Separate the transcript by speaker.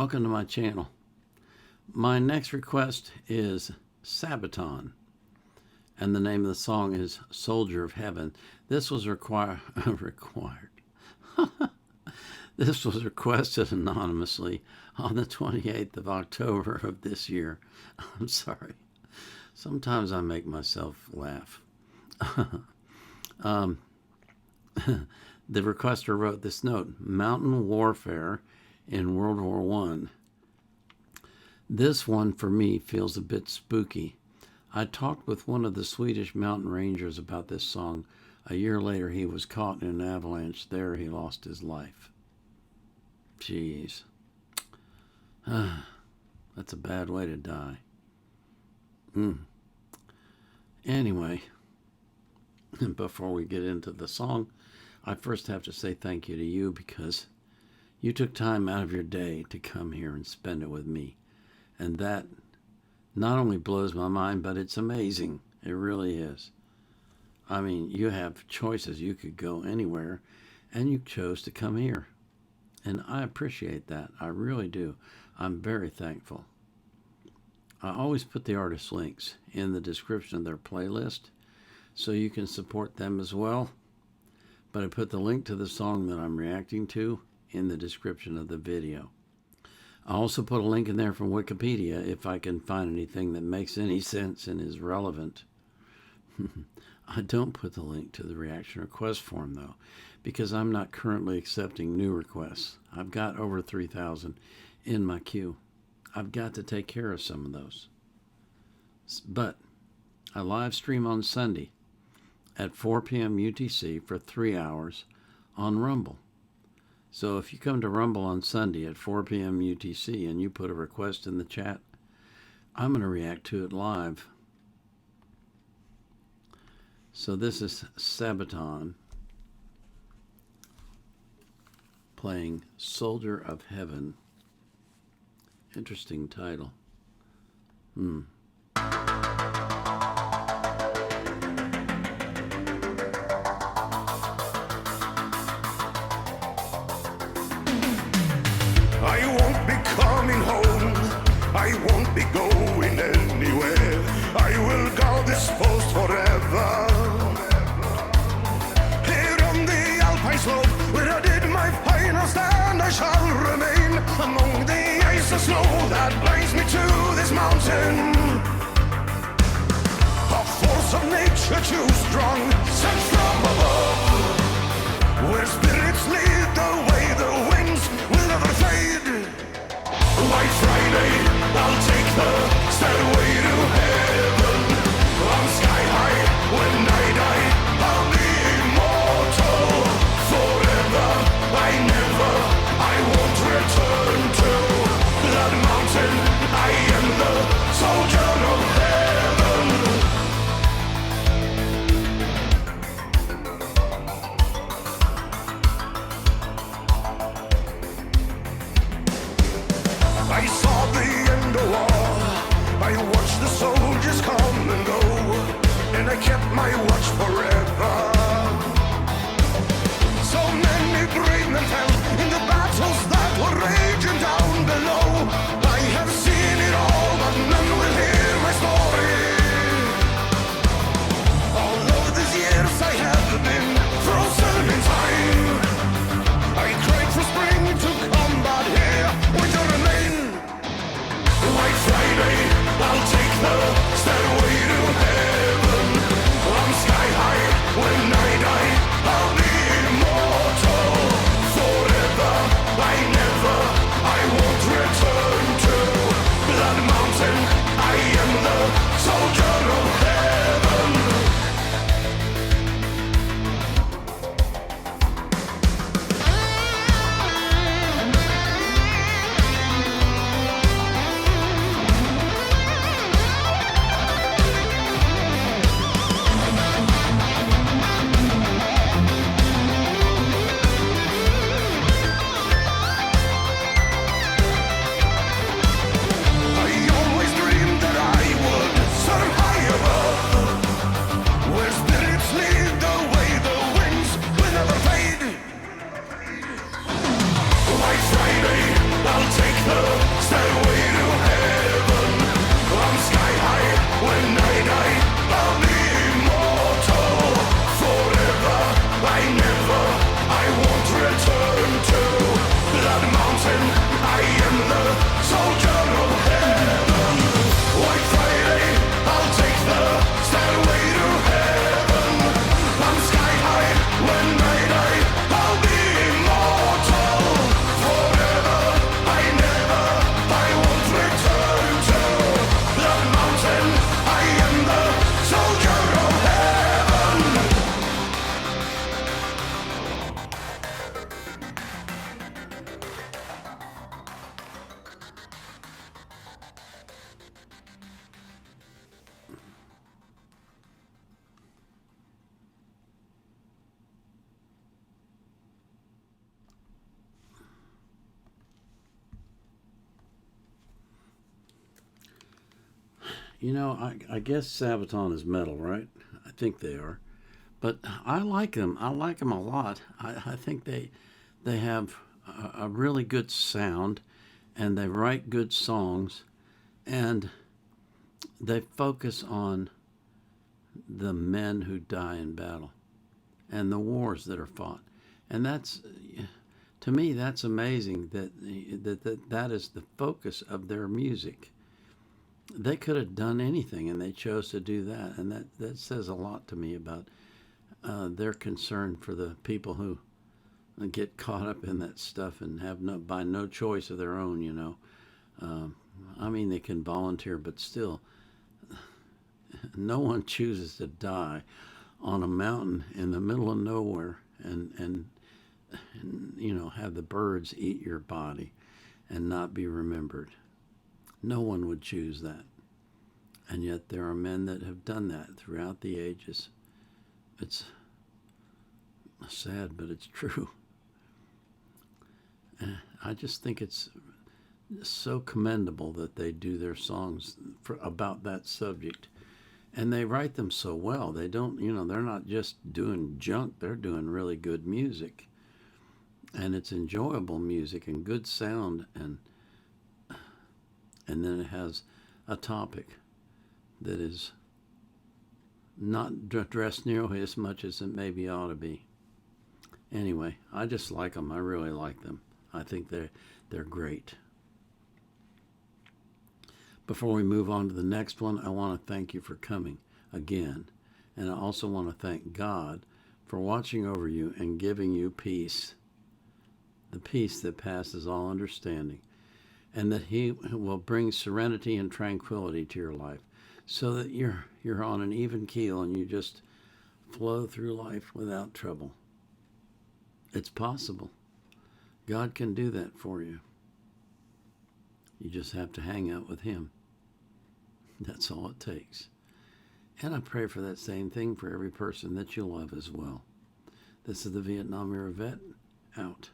Speaker 1: Welcome to my channel. My next request is Sabaton, and the name of the song is Soldier of Heaven. This was required. This was requested anonymously on the 28th of October of this year. I'm sorry. Sometimes I make myself laugh. The requester wrote this note: Mountain warfare in World War I. This one for me feels a bit spooky. I talked with one of the Swedish mountain rangers about this song. A year later, he was caught in an avalanche. There, he lost his life. Jeez. That's a bad way to die. Anyway, before we get into the song, I first have to say thank you to you, because you took time out of your day to come here and spend it with me. And that not only blows my mind, but it's amazing. It really is. I mean, you have choices. You could go anywhere, and you chose to come here. And I appreciate that. I really do. I'm very thankful. I always put the artist links in the description of their playlist so you can support them as well. But I put the link to the song that I'm reacting to in the description of the video. I also put a link in there from Wikipedia if I can find anything that makes any sense and is relevant. I don't put the link to the reaction request form, though, because I'm not currently accepting new requests. I've got over 3,000 in my queue. I've got to take care of some of those. But I live stream on Sunday at 4 p.m. UTC for 3 hours on Rumble. So if you come to Rumble on Sunday at 4 p.m. UTC and you put a request in the chat, I'm going to react to it live. So this is Sabaton playing Soldier of Heaven. Interesting title.
Speaker 2: I won't be coming home, I won't be going anywhere. I will guard this post forever. Here on the Alpine slope, where I did my final stand, I shall remain among the ice and snow that binds me to this mountain. A force of nature too strong, sent from above, where spirits lead the way, the winds will never fade. White Friday, I'll take the stairway to heaven. I'm sky high, when I die, I'll be immortal. Forever, I won't return to that mountain. I am the soldier of heaven. I saw the end of war, I watched the soldiers come and go, and I kept my watch forever. So many brave men fell in the battles that were raging down below. I have seen it all, but none will hear my story. All of these years I have been frozen in time. I cried for spring to come, but here winter remain. White Friday, I'll take the stairway to heaven. I'm sky high,
Speaker 1: I guess Sabaton is metal, right? I think they are. But I like them. I like them a lot. I think they have a really good sound, and they write good songs, and they focus on the men who die in battle and the wars that are fought. And that's, to me, that's amazing that is the focus of their music. They could have done anything, and they chose to do that, and that says a lot to me about their concern for the people who get caught up in that stuff and have by no choice of their own. I mean, they can volunteer, but still, no one chooses to die on a mountain in the middle of nowhere and have the birds eat your body and not be remembered. No one would choose that. And yet there are men that have done that throughout the ages. It's sad, but it's true. And I just think it's so commendable that they do their songs about that subject. And they write them so well. They don't, they're not just doing junk. They're doing really good music. And it's enjoyable music and good sound. And then it has a topic that is not addressed nearly as much as it maybe ought to be. Anyway, I just like them. I really like them. I think they're great. Before we move on to the next one, I want to thank you for coming again. And I also want to thank God for watching over you and giving you peace, the peace that passes all understanding, and that He will bring serenity and tranquility to your life so that you're on an even keel and you just flow through life without trouble. It's possible. God can do that for you. You just have to hang out with Him. That's all it takes. And I pray for that same thing for every person that you love as well. This is the Vietnam Era Vet, out.